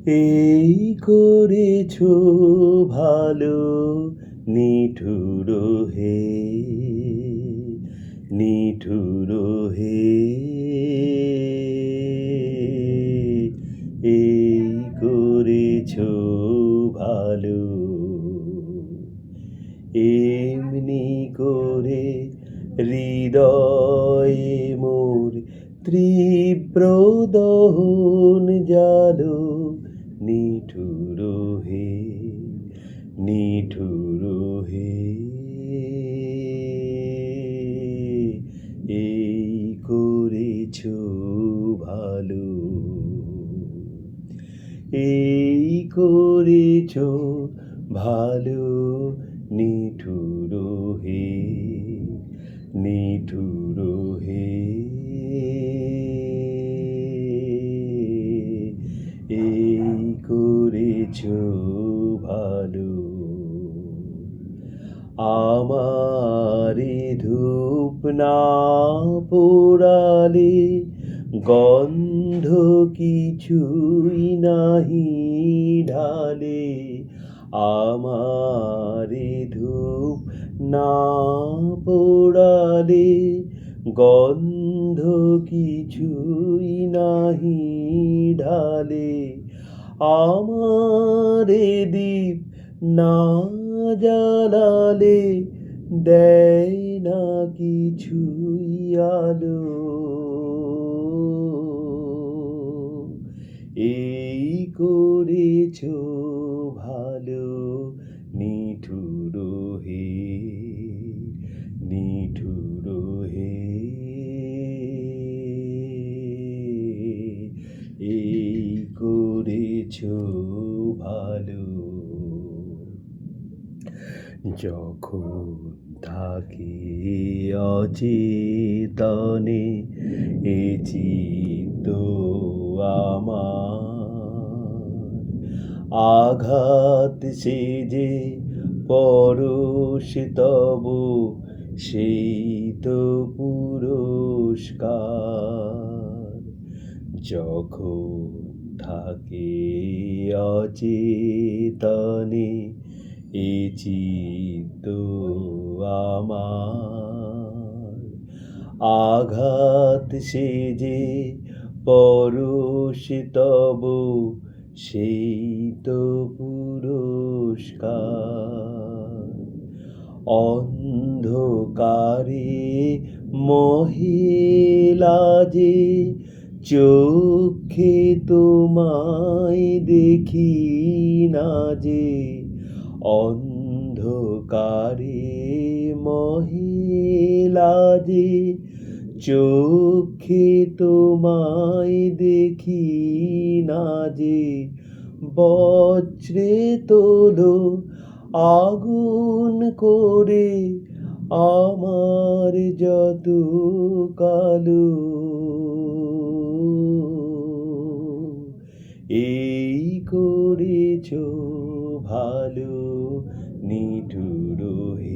এই করেছো ভালো নিঠুর হে, নিঠুর হে। এই করেছো ভালো, এমনি করে হৃদয়ে মোর তীব্র দহন জালো নিঠুর হে, নিঠুর হে। এই করেছো ভালো, এই করেছো ভালো নিঠুর হে, নিঠুর হে। এই করেছো ভালো। আমারে ধূপ না পোড়ালে গন্ধ কিছুই নাহি ঢালে। আমারে ধূপ না পোড়ালে গন্ধ কিছুই নাহি ঢালে। আমারে দীপ না জ্বালালে দেয় না কিছুই আলো। এই করেছো ভালো নিঠুর হে, নিঠুর হে। এই করেছো ভালো। যখন থাকি অচেতনে এ চিত্ত আমার, আঘাত সেজে পরশ তব সেই তো পুরস্কার। যখন থাকে অচেতনে এ চিত্ত আমার, আঘাত সেজে পরশ তব সেই তো পুরস্কার। অন্ধকারে মহিলাজে চোখে তোমায় দেখি না যে। অন্ধকারে মহিলাজে চোখে তোমায় দেখি না যে। বজ্রে তোলো আগুন করে আমার যত কালো। এই করেছো ভালো নিঠুর হে।